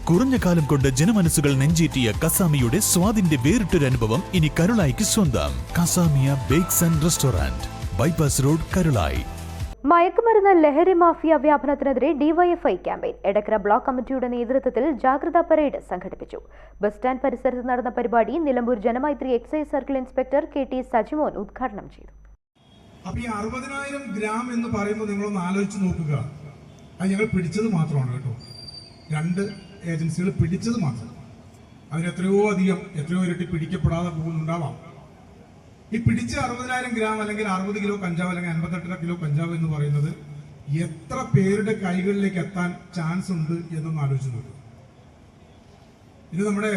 കുറഞ്ഞ കാലം കൊണ്ട് ജനമനസ്സുകൾ നെഞ്ചേറ്റിയ കസാമിയുടെ സ്വാദിന്റെ വേറിട്ടൊരു അനുഭവം ഇനി കരുളായിക്ക് സ്വന്തം. കസാമിയ bakes and restaurant, bypass road, Karulai. മയക്കുമരുന്ന് ലഹരി മാഫിയ വ്യാപനത്തിനെതിരെ ഡിവൈഎഫ്ഐ ക്യാമ്പയിൻ എടക്കര ബ്ലോക്ക് കമ്മിറ്റിയുടെ നേതൃത്വത്തിൽ ജാഗ്രതാ പരേഡ് സംഘടിപ്പിച്ചു. ബസ് സ്റ്റാൻഡ് പരിസരത്ത് നടന്ന പരിപാടി Nilambur Janamaithri excise circle inspector K T. Sajimon ഉദ്ഘാടനം ചെയ്തു. അപ്പോൾ ഈ 60,000 ഗ്രാം എന്ന് പറയുമ്പോൾ നിങ്ങളൊന്ന് ആലോചിച്ച് നോക്കുക. അത് ഞങ്ങൾ പിടിച്ചത് മാത്രമാണ് കേട്ടോ. 2 ഏജൻസികൾ പിടിച്ചത് മാത്രം. എത്രയോ ഇരട്ടി പിടിക്കപ്പെടാതെ പോകുന്നുണ്ടാവാം. ഈ പിടിച്ച 60,000 ഗ്രാം അല്ലെങ്കിൽ 60 കിലോ കഞ്ചാവ് അല്ലെങ്കിൽ 58 കിലോ കഞ്ചാവ് എന്ന് പറയുന്നത് എത്ര പേരുടെ കൈകളിലേക്ക് എത്താൻ ചാൻസ് ഉണ്ട് എന്നൊന്ന് ആലോചിച്ച് നോക്കുക. ഇത് നമ്മുടെ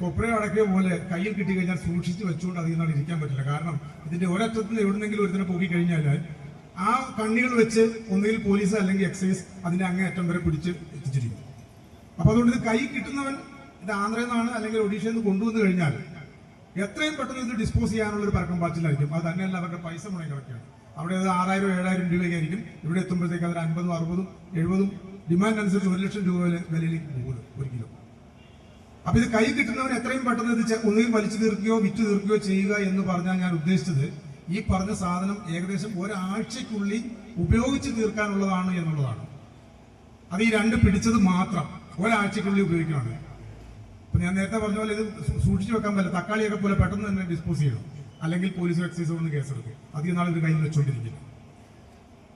കൊപ്ര അടക്കിയ പോലെ കയ്യിൽ കിട്ടിക്കഴിഞ്ഞാൽ സൂക്ഷിച്ച് വെച്ചുകൊണ്ട് അതിൽ നിന്നാണ് ഇരിക്കാൻ പറ്റില്ല. കാരണം ഇതിന്റെ ഒരറ്റത്തിൽ എവിടെന്നെങ്കിലും ഒരുത്തിനെ പോയിക്കഴിഞ്ഞാൽ ആ കണ്ണികൾ വെച്ച് ഒന്നുകിൽ പോലീസ് അല്ലെങ്കിൽ എക്സൈസ് അതിന്റെ അങ്ങേയറ്റം വരെ പിടിച്ച് എത്തിച്ചിരിക്കും. അപ്പൊ അതുകൊണ്ട് ഇത് കൈ കിട്ടുന്നവൻ ഇത് ആന്ധ്രയിൽ നിന്നാണ് അല്ലെങ്കിൽ ഒഡീഷയിൽ നിന്ന് കൊണ്ടുവന്നു കഴിഞ്ഞാൽ എത്രയും പെട്ടെന്ന് ഇത് ഡിസ്പോസ് ചെയ്യാനുള്ള ഒരു പരക്കം പാച്ചിലായിരിക്കും. അത് തന്നെയല്ല അവരുടെ പൈസ മുടങ്ങി കിടക്കുകയാണ്. അവിടെ അത് 6,000-7,000 രൂപയ്ക്കായിരിക്കും. ഇവിടെ എത്തുമ്പോഴത്തേക്ക് അതൊരു 50,000, 60,000, 70,000 ഡിമാൻഡ് അനുസരിച്ച് 1,00,000 രൂപ വിലയിലേക്ക് പോകുന്നു 1 കിലോ. അപ്പൊ ഇത് കൈ കിട്ടുന്നവൻ എത്രയും പെട്ടെന്ന് ഇത് ഒന്നുകിൽ വലിച്ചു തീർക്കുകയോ വിറ്റ് തീർക്കുകയോ ചെയ്യുക എന്ന് പറഞ്ഞാൽ ഞാൻ ഉദ്ദേശിച്ചത് ഈ പറഞ്ഞ സാധനം ഏകദേശം ഒരാഴ്ചക്കുള്ളിൽ ഉപയോഗിച്ച് തീർക്കാനുള്ളതാണ് എന്നുള്ളതാണ്. അത് ഈ 2 പിടിച്ചത് മാത്രം ഒരാഴ്ചക്കുള്ളിൽ ഉപയോഗിക്കുകയാണ്. അപ്പൊ ഞാൻ നേരത്തെ പറഞ്ഞ പോലെ ഇത് സൂക്ഷിച്ചു വെക്കാൻ പറ്റില്ല. തക്കാളിയൊക്കെ പോലെ പെട്ടെന്ന് തന്നെ ഡിസ്പോസ് ചെയ്യണം. അല്ലെങ്കിൽ പോലീസോ എക്സൈസോ ഒന്ന് കേസെടുക്കും. അധികം നാൾ ഇത് കയ്യിൽ വെച്ചുകൊണ്ടിരിക്കില്ല.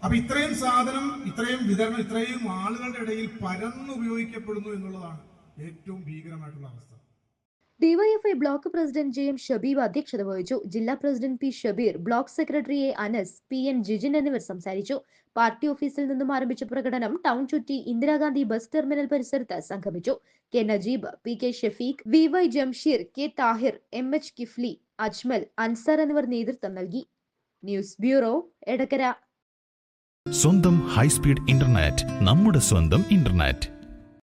അപ്പൊ ഇത്രയും സാധനം, ഇത്രയും വിതരണം, ഇത്രയും ആളുകളുടെ ഇടയിൽ പരന്നുപയോഗിക്കപ്പെടുന്നു എന്നുള്ളതാണ് ഏറ്റവും ഭീകരമായിട്ടുള്ള അവസ്ഥ. DYFI block president J M. Shabeeb അധ്യക്ഷത വഹിച്ചു. ജില്ലാ president P. Shabeer, block secretary A. Anas, P N. Jijin എന്നിവർ സംസാരിച്ചു. പാർട്ടി ഓഫീസിൽ നിന്നും ആരംഭിച്ച പ്രകടനം ടൗൺ ചുറ്റി ഇന്ദിരാഗാന്ധി ബസ് ടെർമിനൽ പരിസരത്ത് സംഗമിച്ചു. K. Najeeb, P. K. Shafeeq, V Y. Jamsheer, K. Thahir, M H. Kifli, Ajmal, Ansar എന്നിവർ നേതൃത്വം നൽകി. News bureau, Edakkara. സ്വന്തം ഹൈസ്പീഡ് ഇന്റർനെറ്റ്, നമ്മുടെ സ്വന്തം ഇന്റർനെറ്റ്.